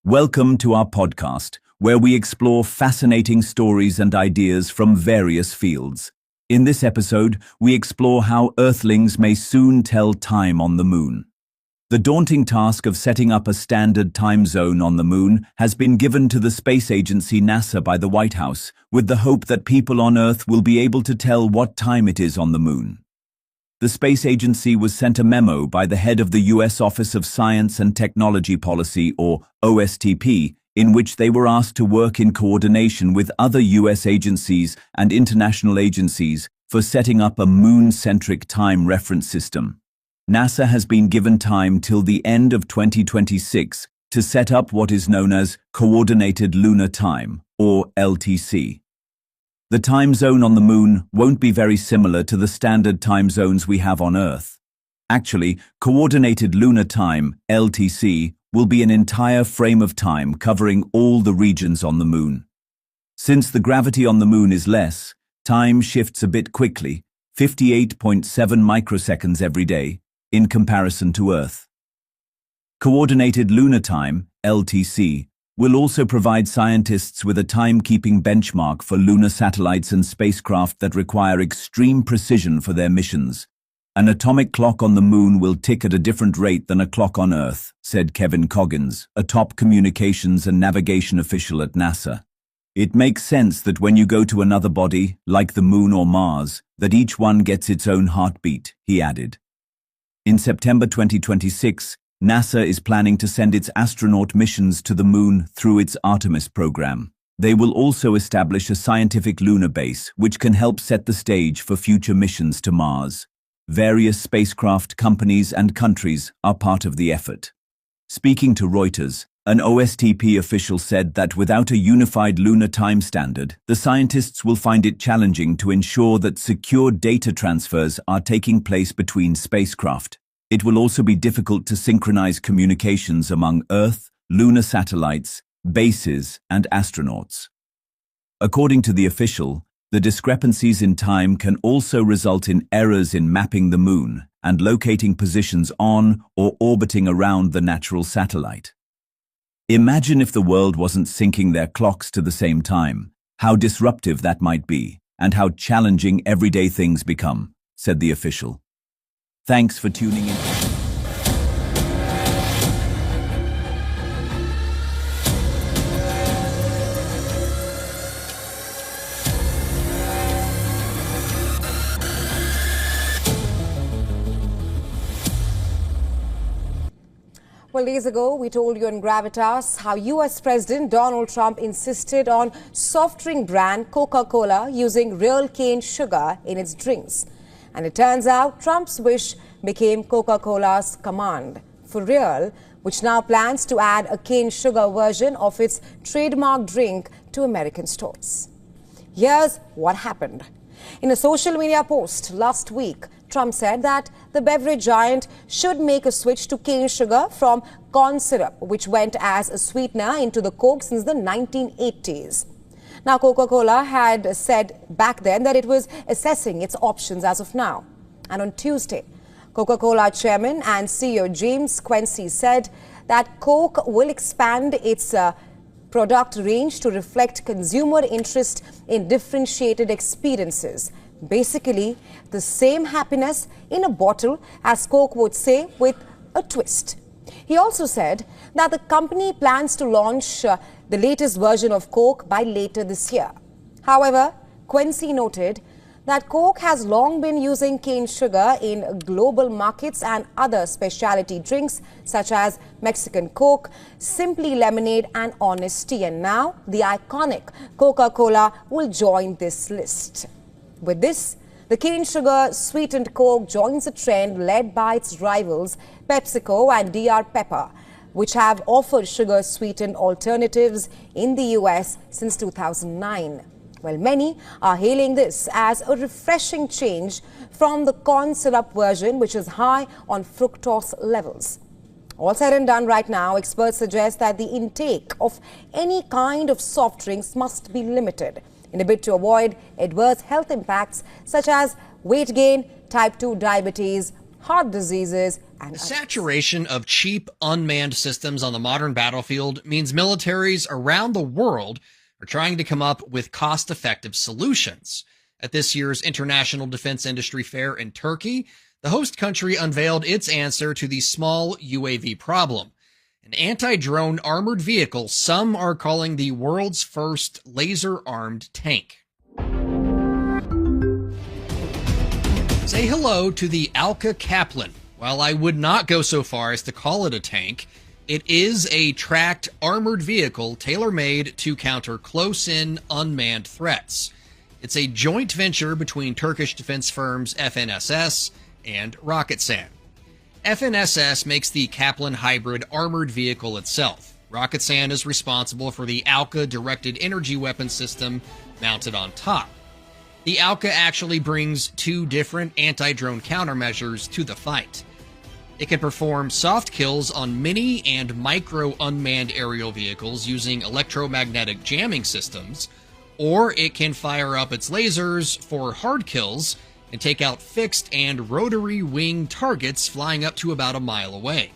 Welcome to our podcast, where we explore fascinating stories and ideas from various fields. In this episode, we explore how Earthlings may soon tell time on the moon. The daunting task of setting up a standard time zone on the moon has been given to the space agency NASA by the White House, with the hope that people on Earth will be able to tell what time it is on the moon. The space agency was sent a memo by the head of the U.S. Office of Science and Technology Policy, or OSTP, in which they were asked to work in coordination with other U.S. agencies and international agencies for setting up a moon-centric time reference system. NASA has been given time till the end of 2026 to set up what is known as Coordinated Lunar Time, or LTC. The time zone on the moon won't be very similar to the standard time zones we have on Earth. Actually, Coordinated Lunar Time, LTC, will be an entire frame of time covering all the regions on the moon. Since the gravity on the moon is less, time shifts a bit quickly, 58.7 microseconds every day, in comparison to Earth. Coordinated Lunar Time, LTC, will also provide scientists with a timekeeping benchmark for lunar satellites and spacecraft that require extreme precision for their missions. An atomic clock on the moon will tick at a different rate than a clock on Earth, said Kevin Coggins, a top communications and navigation official at NASA. It makes sense that when you go to another body, like the moon or Mars, that each one gets its own heartbeat, he added. In September 2026, NASA is planning to send its astronaut missions to the moon through its Artemis program. They will also establish a scientific lunar base, which can help set the stage for future missions to Mars. Various spacecraft companies and countries are part of the effort. Speaking to Reuters, an OSTP official said that without a unified lunar time standard, the scientists will find it challenging to ensure that secure data transfers are taking place between spacecraft. It will also be difficult to synchronize communications among Earth, lunar satellites, bases, and astronauts. According to the official, the discrepancies in time can also result in errors in mapping the moon and locating positions on or orbiting around the natural satellite. Imagine if the world wasn't syncing their clocks to the same time, how disruptive that might be, and how challenging everyday things become, said the official. Thanks for tuning in. Well, days ago, we told you on Gravitas how U.S. President Donald Trump insisted on soft drink brand Coca-Cola using real cane sugar in its drinks. And it turns out Trump's wish became Coca-Cola's command for real, which now plans to add a cane sugar version of its trademark drink to American stores. Here's what happened. In a social media post last week, Trump said that the beverage giant should make a switch to cane sugar from corn syrup, which went as a sweetener into the Coke since the 1980s. Now, Coca-Cola had said back then that it was assessing its options as of now. And on Tuesday, Coca-Cola chairman and CEO James Quincy said that Coke will expand its product range to reflect consumer interest in differentiated experiences. Basically, the same happiness in a bottle, as Coke would say, with a twist. He also said that the company plans to launch the latest version of Coke by later this year. However, Quincy noted that Coke has long been using cane sugar in global markets and other specialty drinks such as Mexican Coke, Simply Lemonade and Honest Tea. And now the iconic Coca-Cola will join this list. With this, the cane sugar sweetened Coke joins a trend led by its rivals PepsiCo and Dr. Pepper, which have offered sugar-sweetened alternatives in the US since 2009. Well, many are hailing this as a refreshing change from the corn syrup version, which is high on fructose levels. All said and done right now, experts suggest that the intake of any kind of soft drinks must be limited in a bid to avoid adverse health impacts such as weight gain, type 2 diabetes, heart diseases, and The others. saturation of cheap, unmanned systems on the modern battlefield means militaries around the world are trying to come up with cost-effective solutions. At this year's International Defense Industry Fair in Turkey, the host country unveiled its answer to the small UAV problem, an anti-drone armored vehicle some are calling the world's first laser-armed tank. Say hello to the Alka Kaplan. While I would not go so far as to call it a tank, it is a tracked armored vehicle tailor-made to counter close-in unmanned threats. It's a joint venture between Turkish defense firms FNSS and Roketsan. FNSS makes the Kaplan hybrid armored vehicle itself. Roketsan is responsible for the Alka directed energy weapon system mounted on top. The Alka actually brings two different anti-drone countermeasures to the fight. It can perform soft kills on mini and micro unmanned aerial vehicles using electromagnetic jamming systems, or it can fire up its lasers for hard kills and take out fixed and rotary wing targets flying up to about a mile away.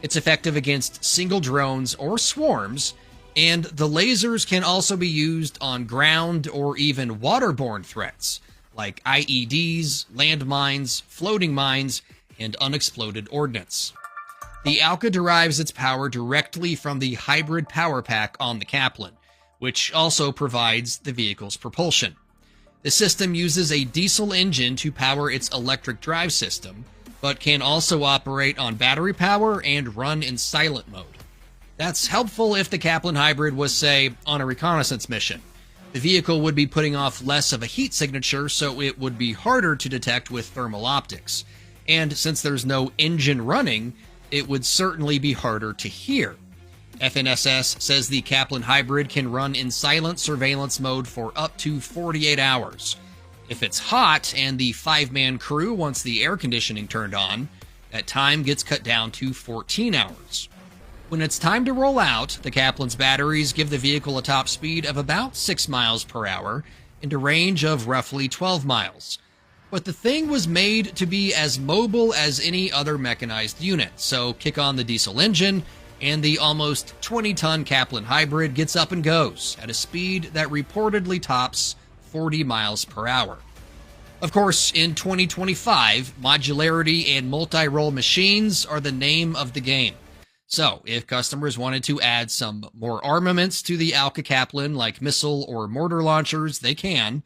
It's effective against single drones or swarms, and the lasers can also be used on ground or even waterborne threats, like IEDs, landmines, floating mines, and unexploded ordnance. The Alka derives its power directly from the hybrid power pack on the Kaplan, which also provides the vehicle's propulsion. The system uses a diesel engine to power its electric drive system, but can also operate on battery power and run in silent mode. That's helpful if the Kaplan hybrid was, say, on a reconnaissance mission. The vehicle would be putting off less of a heat signature, so it would be harder to detect with thermal optics. And since there's no engine running, it would certainly be harder to hear. FNSS says the Kaplan hybrid can run in silent surveillance mode for up to 48 hours. If it's hot and the 5-man crew wants the air conditioning turned on, that time gets cut down to 14 hours. When it's time to roll out, the Kaplan's batteries give the vehicle a top speed of about 6 miles per hour and a range of roughly 12 miles. But the thing was made to be as mobile as any other mechanized unit, so kick on the diesel engine, and the almost 20-ton Kaplan hybrid gets up and goes at a speed that reportedly tops 40 miles per hour. Of course, in 2025, modularity and multi-role machines are the name of the game. So, if customers wanted to add some more armaments to the Alka Kaplan, like missile or mortar launchers, they can.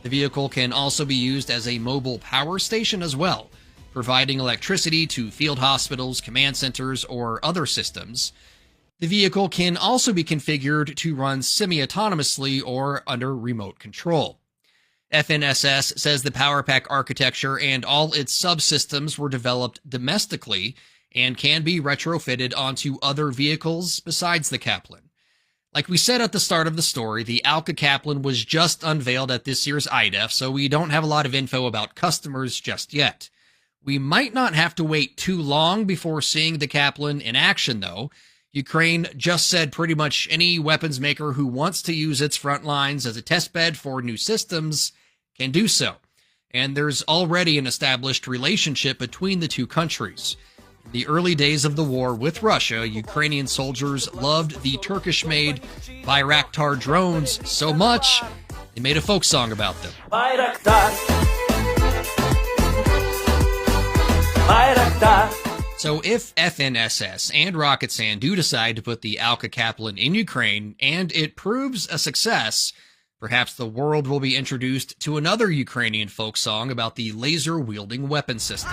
The vehicle can also be used as a mobile power station as well, providing electricity to field hospitals, command centers, or other systems. The vehicle can also be configured to run semi-autonomously or under remote control. FNSS says the Power Pack architecture and all its subsystems were developed domestically and can be retrofitted onto other vehicles besides the Kaplan. Like we said at the start of the story, the Alka Kaplan was just unveiled at this year's IDEF, so we don't have a lot of info about customers just yet. We might not have to wait too long before seeing the Kaplan in action, though. Ukraine just said pretty much any weapons maker who wants to use its front lines as a testbed for new systems can do so. And there's already an established relationship between the two countries. In the early days of the war with Russia, Ukrainian soldiers loved the Turkish-made Bayraktar drones so much, they made a folk song about them. Bayraktar. Bayraktar. So if FNSS and Roketsan do decide to put the Alka Kaplan in Ukraine, and it proves a success, perhaps the world will be introduced to another Ukrainian folk song about the laser-wielding weapon system.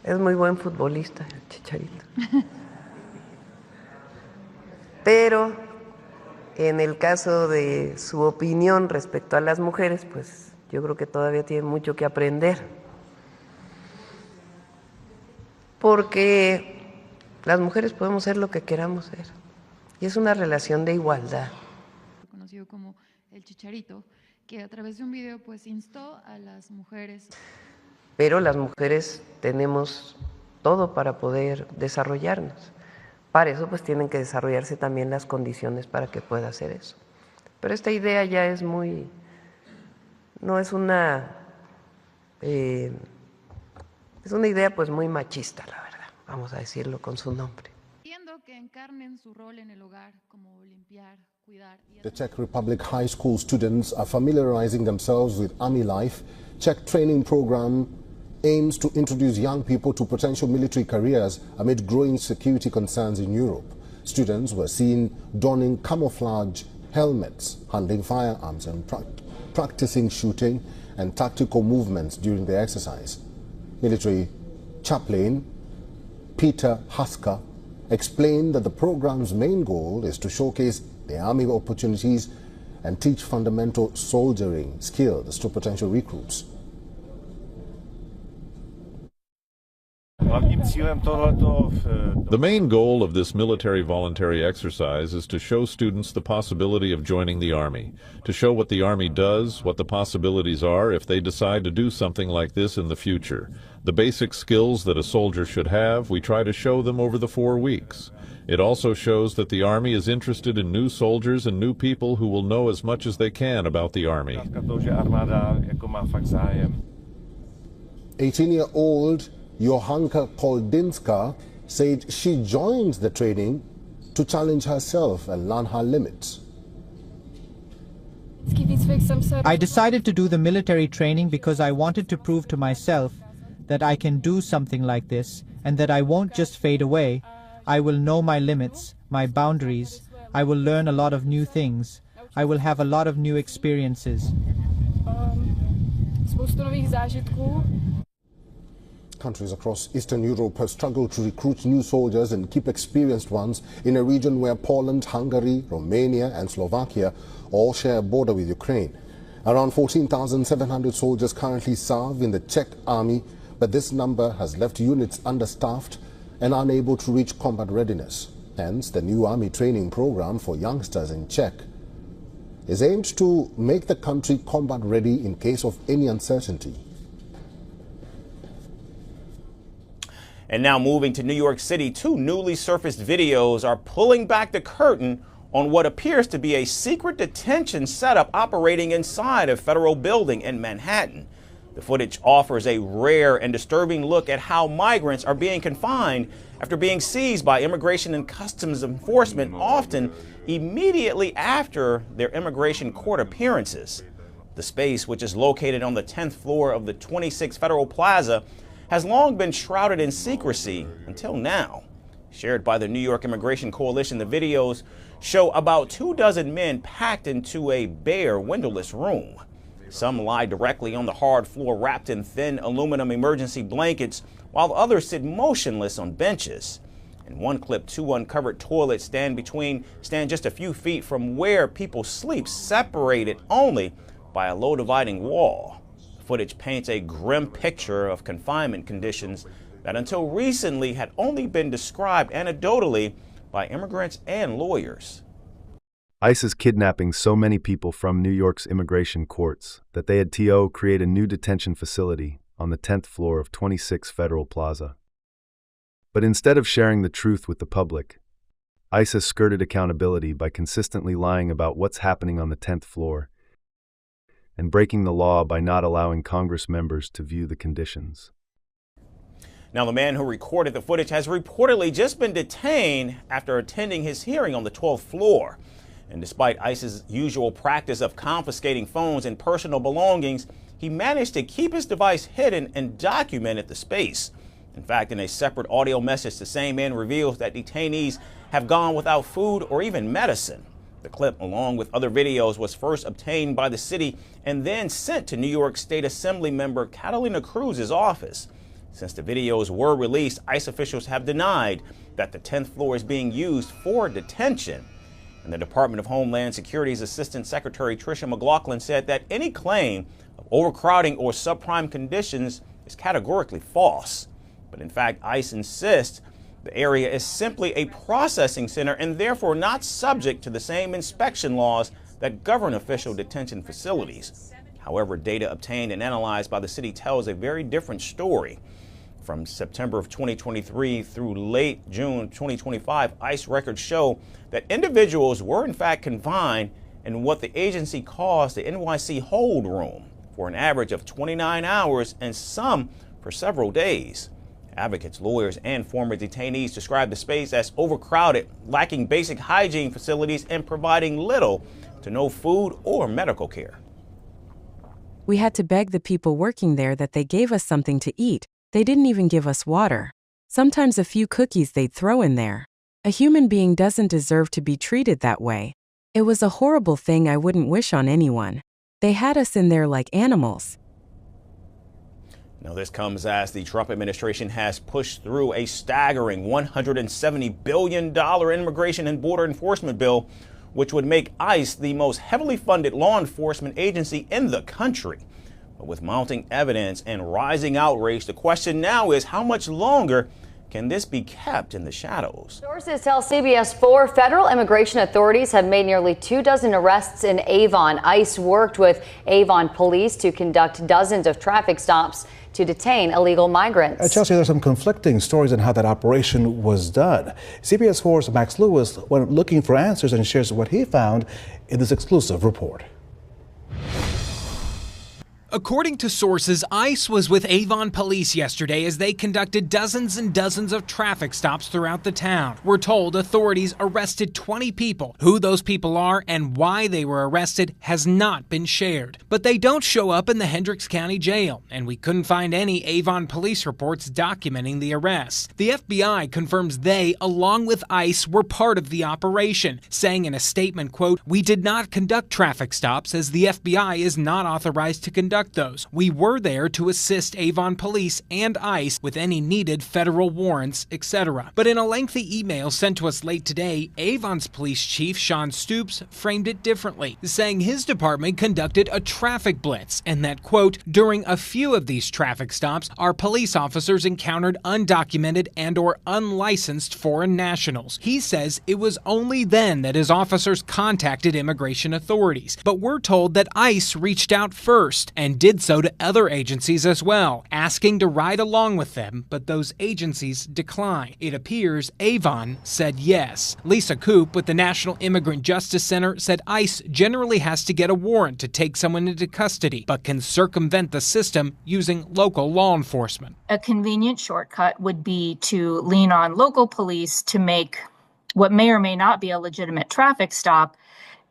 Es muy buen futbolista, el Chicharito. Pero en el caso de su opinión respecto a las mujeres, pues yo creo que todavía tiene mucho que aprender. Porque las mujeres podemos ser lo que queramos ser. Y es una relación de igualdad. Conocido como el Chicharito, que a través de un video pues instó a las mujeres. Pero las mujeres tenemos todo para poder desarrollarnos. Para eso pues tienen que desarrollarse también las condiciones para que pueda hacer eso. Pero esta idea ya es muy, no es una Es una idea pues muy machista, la verdad, vamos a decirlo con su nombre. Entiendo que encarnen su rol en el hogar como limpiar, cuidar y The Czech Republic high school students are familiarizing themselves with army life. Czech training program aims to introduce young people to potential military careers amid growing security concerns in Europe. Students were seen donning camouflage helmets, handling firearms and practicing shooting and tactical movements during the exercise. Military chaplain Peter Haska explained that the program's main goal is to showcase the army opportunities and teach fundamental soldiering skills to potential recruits. The main goal of this military voluntary exercise is to show students the possibility of joining the Army, to show what the Army does, what the possibilities are if they decide to do something like this in the future. The basic skills that a soldier should have, we try to show them over the 4 weeks. It also shows that the Army is interested in new soldiers and new people who will know as much as they can about the Army. 18-year-old Johanka Koldinska said she joined the training to challenge herself and learn her limits. I decided to do the military training because I wanted to prove to myself that I can do something like this and that I won't just fade away. I will know my limits, my boundaries. I will learn a lot of new things. I will have a lot of new experiences. Countries across Eastern Europe have struggled to recruit new soldiers and keep experienced ones in a region where Poland, Hungary, Romania and Slovakia all share a border with Ukraine. Around 14,700 soldiers currently serve in the Czech army, but this number has left units understaffed and unable to reach combat readiness. Hence, the new army training program for youngsters in Czech is aimed to make the country combat ready in case of any uncertainty. And now moving to New York City, 2 newly surfaced videos are pulling back the curtain on what appears to be a secret detention setup operating inside a federal building in Manhattan. The footage offers a rare and disturbing look at how migrants are being confined after being seized by Immigration and Customs Enforcement, often immediately after their immigration court appearances. The space, which is located on the 10th floor of the 26 Federal Plaza, has long been shrouded in secrecy until now. Shared by the New York Immigration Coalition, the videos show about 24 men packed into a bare, windowless room. Some lie directly on the hard floor wrapped in thin aluminum emergency blankets, while others sit motionless on benches. In one clip, 2 uncovered toilets stand just a few feet from where people sleep, separated only by a low dividing wall. Footage paints a grim picture of confinement conditions that until recently had only been described anecdotally by immigrants and lawyers. ICE is kidnapping so many people from New York's immigration courts that they had TO create a new detention facility on the 10th floor of 26 Federal Plaza. But instead of sharing the truth with the public, ICE has skirted accountability by consistently lying about what's happening on the 10th floor and breaking the law by not allowing Congress members to view the conditions. Now, the man who recorded the footage has reportedly just been detained after attending his hearing on the 12th floor. And despite ICE's usual practice of confiscating phones and personal belongings, he managed to keep his device hidden and documented the space. In fact, in a separate audio message, the same man reveals that detainees have gone without food or even medicine. The clip, along with other videos, was first obtained by the city and then sent to New York State Assembly member Catalina Cruz's office. Since the videos were released, ICE officials have denied that the 10th floor is being used for detention. And the Department of Homeland Security's Assistant Secretary Tricia McLaughlin said that any claim of overcrowding or subprime conditions is categorically false. But in fact, ICE insists the area is simply a processing center and therefore not subject to the same inspection laws that govern official detention facilities. However, data obtained and analyzed by the city tells a very different story. From September of 2023 through late June 2025, ICE records show that individuals were in fact confined in what the agency calls the NYC hold room. for an average of 29 hours and some for several days. Advocates, lawyers, and former detainees describe the space as overcrowded, lacking basic hygiene facilities, and providing little to no food or medical care. We had to beg the people working there that they gave us something to eat. They didn't even give us water. Sometimes a few cookies they'd throw in there. A human being doesn't deserve to be treated that way. It was a horrible thing I wouldn't wish on anyone. They had us in there like animals. Now, this comes as the Trump administration has pushed through a staggering $170 billion immigration and border enforcement bill, which would make ICE the most heavily funded law enforcement agency in the country. But with mounting evidence and rising outrage, the question now is how much longer can this be kept in the shadows? Sources tell CBS 4 federal immigration authorities have made nearly 24 arrests in Avon. ICE worked with Avon police to conduct dozens of traffic stops to detain illegal migrants. Chelsea, there's some conflicting stories on how that operation was done. CBS 4's Max Lewis went looking for answers and shares what he found in this exclusive report. According to sources, ICE was with Avon police yesterday as they conducted dozens and dozens of traffic stops throughout the town. We're told authorities arrested 20 people. Who those people are and why they were arrested has not been shared. But they don't show up in the Hendricks County Jail, and we couldn't find any Avon police reports documenting the arrests. The FBI confirms they, along with ICE, were part of the operation, saying in a statement, quote, "We did not conduct traffic stops as the FBI is not authorized to conduct those. We were there to assist Avon police and ICE with any needed federal warrants, etc." But in a lengthy email sent to us late today, Avon's police chief, Sean Stoops, framed it differently, saying his department conducted a traffic blitz and that, quote, "During a few of these traffic stops, our police officers encountered undocumented and or unlicensed foreign nationals." He says it was only then that his officers contacted immigration authorities. But we're told that ICE reached out first and did so to other agencies as well, asking to ride along with them, but those agencies declined. It appears Avon said yes. Lisa Coop with the National Immigrant Justice Center said ICE generally has to get a warrant to take someone into custody, but can circumvent the system using local law enforcement. A convenient shortcut would be to lean on local police to make what may or may not be a legitimate traffic stop.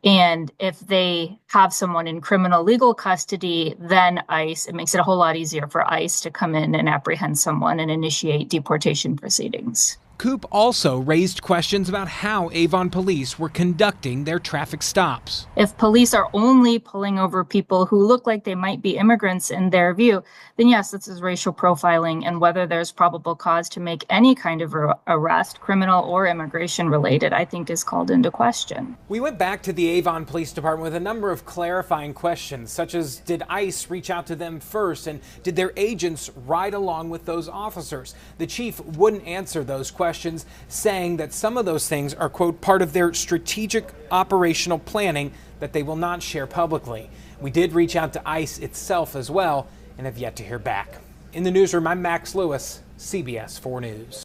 And if they have someone in criminal legal custody, then ICE, it makes it a whole lot easier for ICE to come in and apprehend someone and initiate deportation proceedings. Coop also raised questions about how Avon police were conducting their traffic stops. If police are only pulling over people who look like they might be immigrants in their view, then yes, this is racial profiling, and whether there's probable cause to make any kind of arrest, criminal or immigration related, I think is called into question. We went back to the Avon Police Department with a number of clarifying questions, such as did ICE reach out to them first, and did their agents ride along with those officers? The chief wouldn't answer those questions, saying that some of those things are, quote, part of their strategic operational planning that they will not share publicly. We did reach out to ICE itself as well and have yet to hear back. In the newsroom, I'm Max Lewis, CBS 4 News.